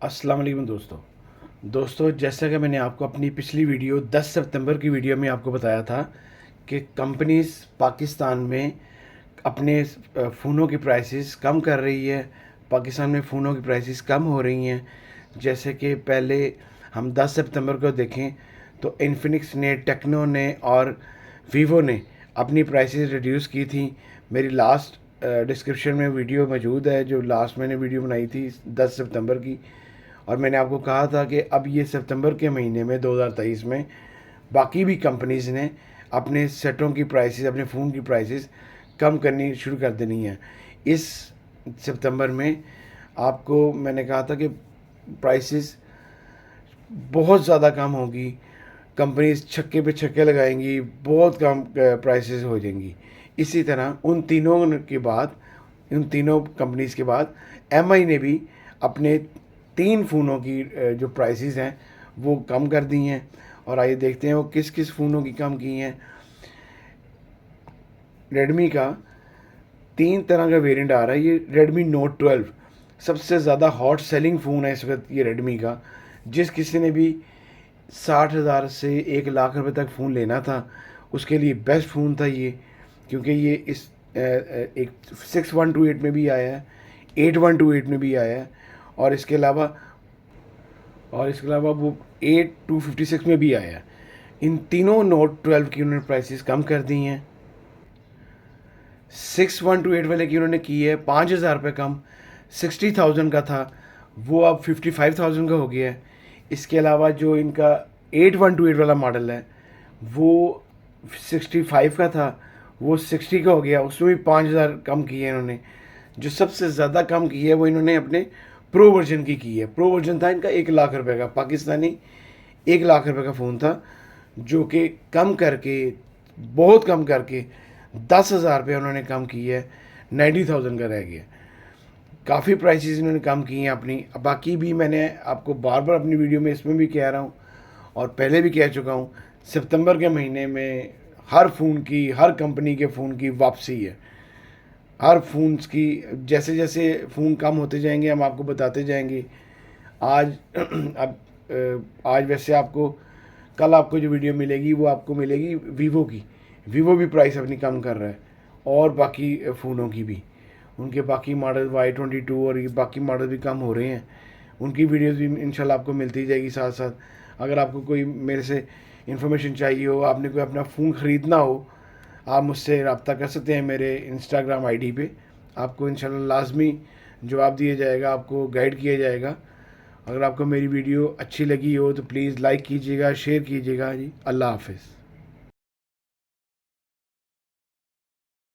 अस्सलाम वालेकुम दोस्तों जैसा कि मैंने आपको अपनी पिछली वीडियो 10 सितंबर की वीडियो में आपको बताया था कि कंपनीज पाकिस्तान में अपने फ़ोनों की प्राइसेस कम कर रही है। पाकिस्तान में फ़ोनों की प्राइसेस कम हो रही हैं। जैसे कि पहले हम 10 सितंबर को देखें तो इन्फिनिक्स ने, टेक्नो ने और वीवो ने अपनी प्राइसेस रिड्यूस की थी। मेरी लास्ट डिस्क्रिप्शन में वीडियो मौजूद है, जो लास्ट मैंने वीडियो बनाई थी 10 सितंबर की। और मैंने आपको कहा था कि अब ये सितंबर के महीने में 2023 में बाकी भी कंपनीज़ ने अपने सेटों की प्राइसेस, अपने फ़ोन की प्राइसेस कम करनी शुरू कर देनी है। इस सितंबर में आपको मैंने कहा था कि प्राइसेस बहुत ज़्यादा कम होगी। कंपनीज छक्के पे छक्के लगाएंगी, बहुत कम प्राइसेस हो जाएंगी। इसी तरह उन तीनों कंपनीज के बाद एमआई ने भी अपने 3 फ़ोनों की जो प्राइसेस हैं वो कम कर दी हैं। और आइए देखते हैं वो किस किस फ़ोनों की कम की हैं। रेडमी का 3 तरह का वेरिएंट आ रहा है। ये रेडमी नोट 12 सबसे ज़्यादा हॉट सेलिंग फ़ोन है इस वक्त ये रेडमी का। जिस किसी ने भी 60,000 से 1 लाख रुपए तक फ़ोन लेना था उसके लिए बेस्ट फ़ोन था ये, क्योंकि ये इस एक 6128 में भी आया है, 8128 में भी आया है, और इसके अलावा वो 8256 में भी आया है। इन तीनों नोट 12 की उन्होंने प्राइसेस कम कर दी हैं। 6128 वाले की उन्होंने की है 5,000 रुपये कम। 60,000 का था वो अब 55,000 का हो गया है। इसके अलावा जो इनका 8128 वाला मॉडल है वो 65 का था, वो 60 का हो गया। उसमें भी 5,000 कम किए इन्होंने। जो सबसे ज़्यादा कम की है वो इन्होंने अपने प्रो वर्जन की है। प्रो वर्जन था इनका 1 लाख रुपए का, पाकिस्तानी 1 लाख रुपए का फ़ोन था, जो कि कम करके, बहुत कम करके 10,000 रुपये उन्होंने कम की है, 90,000 का रह गया। काफ़ी प्राइसेस इन्होंने कम की हैं अपनी। बाकी भी मैंने आपको बार बार अपनी वीडियो में इसमें भी कह रहा हूँ और पहले भी कह चुका हूँ, सितंबर के महीने में हर फ़ोन की, हर कंपनी के फ़ोन की वापसी है। हर फ़ोन्स की जैसे जैसे फ़ोन कम होते जाएंगे हम आपको बताते जाएंगे। आज अब आज वैसे आपको, कल आपको जो वीडियो मिलेगी वो आपको मिलेगी वीवो की। वीवो भी प्राइस अपनी कम कर रहा है, और बाकी फ़ोनों की भी, उनके बाकी मॉडल Y22 और ये बाकी मॉडल भी कम हो रहे हैं। उनकी वीडियोस भी इंशाल्लाह आपको मिलती जाएगी साथ साथ। अगर आपको कोई मेरे से इन्फॉर्मेशन चाहिए हो, आपने कोई अपना फ़ोन ख़रीदना हो, आप मुझसे रब्ता कर सकते हैं मेरे इंस्टाग्राम आईडी पे। आपको इंशाल्लाह लाजमी जवाब दिया जाएगा, आपको गाइड किया जाएगा। अगर आपको मेरी वीडियो अच्छी लगी हो तो प्लीज़ लाइक कीजिएगा, शेयर कीजिएगा जी। अल्लाह हाफ़िज़।